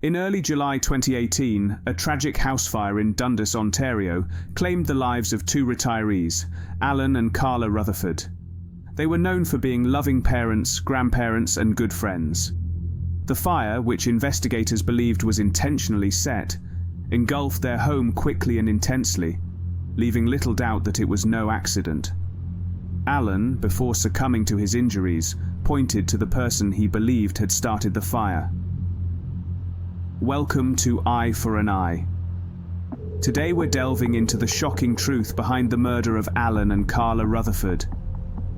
In early July 2018, a tragic house fire in Dundas, Ontario, claimed the lives of two retirees, Alan and Carla Rutherford. They were known for being loving parents, grandparents, and good friends. The fire, which investigators believed was intentionally set, engulfed their home quickly and intensely, leaving little doubt that it was no accident. Alan, before succumbing to his injuries, pointed to the person he believed had started the fire. Welcome to Eye for an Eye. Today we're delving into the shocking truth behind the murder of Alan and Carla Rutherford.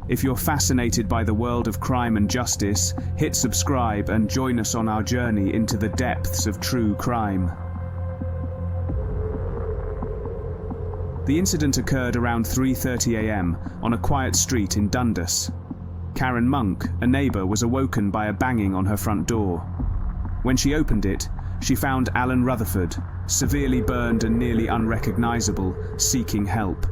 If you're fascinated by the world of crime and justice, hit subscribe and join us on our journey into the depths of true crime. The incident occurred around 3:30 a.m. on a quiet street in Dundas. Karen Monk, a neighbour, was awoken by a banging on her front door. When she opened it, she found Alan Rutherford, severely burned and nearly unrecognisable, seeking help.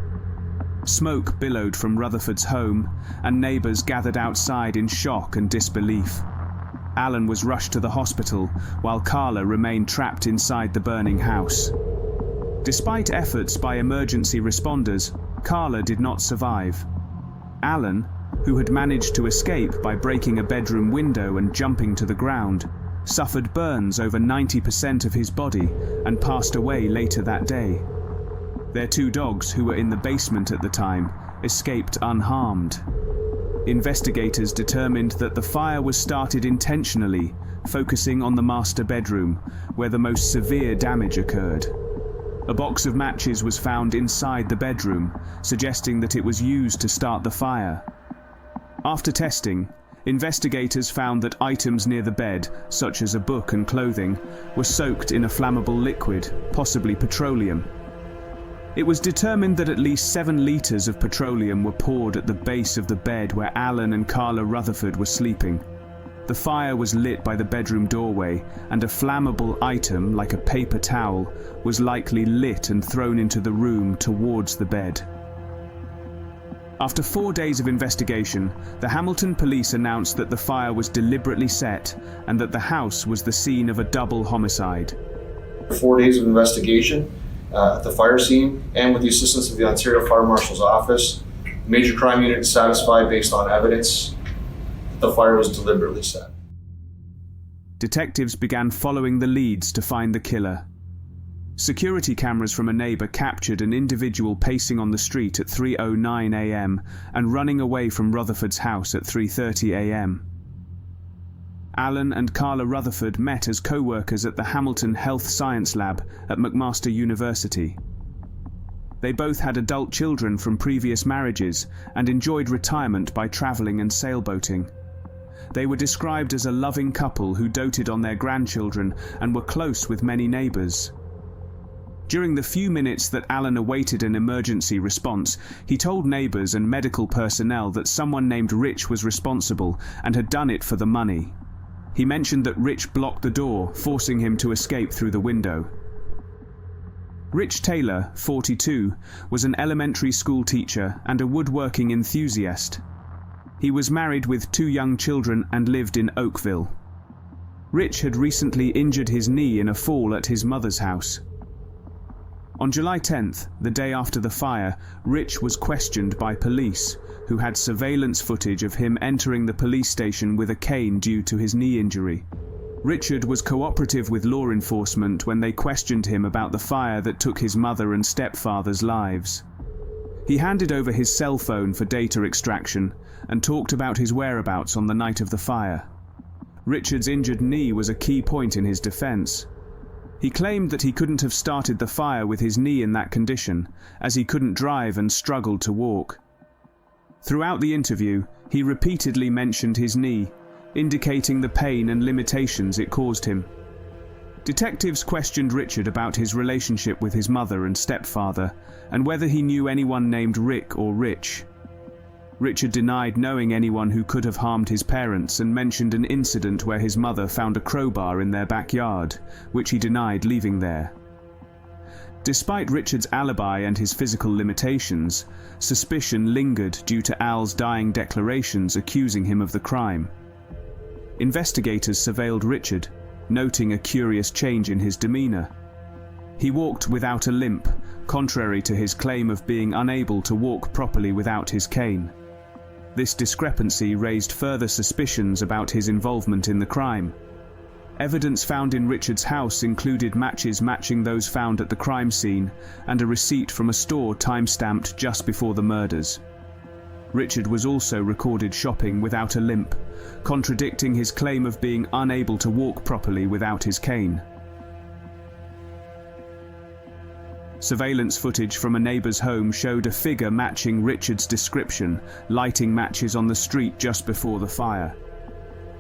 Smoke billowed from Rutherford's home, and neighbours gathered outside in shock and disbelief. Alan was rushed to the hospital, while Carla remained trapped inside the burning house. Despite efforts by emergency responders, Carla did not survive. Alan, who had managed to escape by breaking a bedroom window and jumping to the ground, suffered burns over 90% of his body and passed away later that day. Their two dogs, who were in the basement at the time, escaped unharmed. Investigators determined that the fire was started intentionally, focusing on the master bedroom, where the most severe damage occurred. A box of matches was found inside the bedroom, suggesting that it was used to start the fire. After testing, investigators found that items near the bed, such as a book and clothing, were soaked in a flammable liquid, possibly petroleum. It was determined that at least 7 litres of petroleum were poured at the base of the bed where Alan and Carla Rutherford were sleeping. The fire was lit by the bedroom doorway, and a flammable item, like a paper towel, was likely lit and thrown into the room towards the bed. After 4 days of investigation, the Hamilton police announced that the fire was deliberately set and that the house was the scene of a double homicide. 4 days of investigation at the fire scene, and with the assistance of the Ontario Fire Marshal's Office, the Major Crime Unit is satisfied based on evidence that the fire was deliberately set. Detectives began following the leads to find the killer. Security cameras from a neighbour captured an individual pacing on the street at 3:09 a.m. and running away from Rutherford's house at 3:30 a.m. Alan and Carla Rutherford met as co-workers at the Hamilton Health Science Lab at McMaster University. They both had adult children from previous marriages and enjoyed retirement by travelling and sailboating. They were described as a loving couple who doted on their grandchildren and were close with many neighbours. During the few minutes that Alan awaited an emergency response, he told neighbours and medical personnel that someone named Rich was responsible and had done it for the money. He mentioned that Rich blocked the door, forcing him to escape through the window. Rich Taylor, 42, was an elementary school teacher and a woodworking enthusiast. He was married with 2 young children and lived in Oakville. Rich had recently injured his knee in a fall at his mother's house. On July 10th, the day after the fire, Rich was questioned by police, who had surveillance footage of him entering the police station with a cane due to his knee injury. Richard was cooperative with law enforcement when they questioned him about the fire that took his mother and stepfather's lives. He handed over his cell phone for data extraction and talked about his whereabouts on the night of the fire. Richard's injured knee was a key point in his defense. He claimed that he couldn't have started the fire with his knee in that condition, as he couldn't drive and struggled to walk. Throughout the interview, he repeatedly mentioned his knee, indicating the pain and limitations it caused him. Detectives questioned Richard about his relationship with his mother and stepfather, and whether he knew anyone named Rick or Rich. Richard denied knowing anyone who could have harmed his parents and mentioned an incident where his mother found a crowbar in their backyard, which he denied leaving there. Despite Richard's alibi and his physical limitations, suspicion lingered due to Al's dying declarations accusing him of the crime. Investigators surveilled Richard, noting a curious change in his demeanor. He walked without a limp, contrary to his claim of being unable to walk properly without his cane. This discrepancy raised further suspicions about his involvement in the crime. Evidence found in Richard's house included matches matching those found at the crime scene and a receipt from a store time-stamped just before the murders. Richard was also recorded shopping without a limp, contradicting his claim of being unable to walk properly without his cane. Surveillance footage from a neighbor's home showed a figure matching Richard's description, lighting matches on the street just before the fire.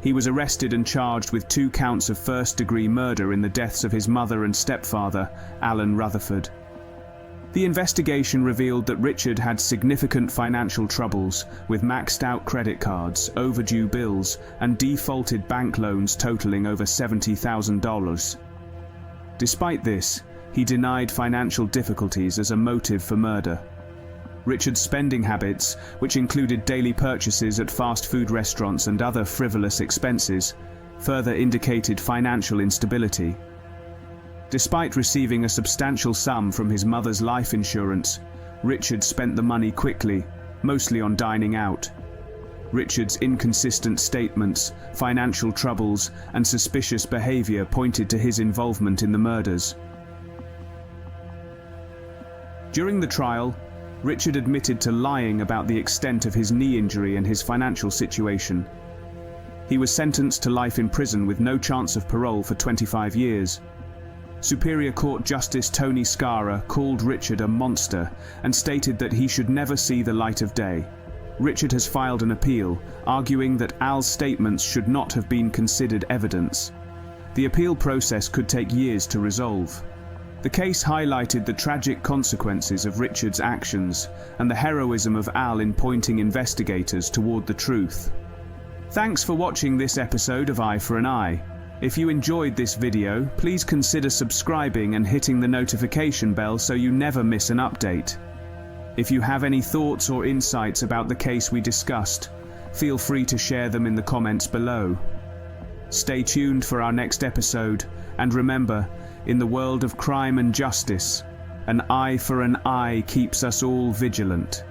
He was arrested and charged with 2 counts of first-degree murder in the deaths of his mother and stepfather, Alan Rutherford. The investigation revealed that Richard had significant financial troubles, with maxed-out credit cards, overdue bills, and defaulted bank loans totaling over $70,000. Despite this, he denied financial difficulties as a motive for murder. Richard's spending habits, which included daily purchases at fast food restaurants and other frivolous expenses, further indicated financial instability. Despite receiving a substantial sum from his mother's life insurance, Richard spent the money quickly, mostly on dining out. Richard's inconsistent statements, financial troubles, and suspicious behavior pointed to his involvement in the murders. During the trial, Richard admitted to lying about the extent of his knee injury and his financial situation. He was sentenced to life in prison with no chance of parole for 25 years. Superior Court Justice Tony Scara called Richard a monster and stated that he should never see the light of day. Richard has filed an appeal, arguing that Al's statements should not have been considered evidence. The appeal process could take years to resolve. The case highlighted the tragic consequences of Richard's actions and the heroism of Al in pointing investigators toward the truth. Thanks for watching this episode of Eye for an Eye. If you enjoyed this video, please consider subscribing and hitting the notification bell so you never miss an update. If you have any thoughts or insights about the case we discussed, feel free to share them in the comments below. Stay tuned for our next episode, and remember, in the world of crime and justice, an eye for an eye keeps us all vigilant.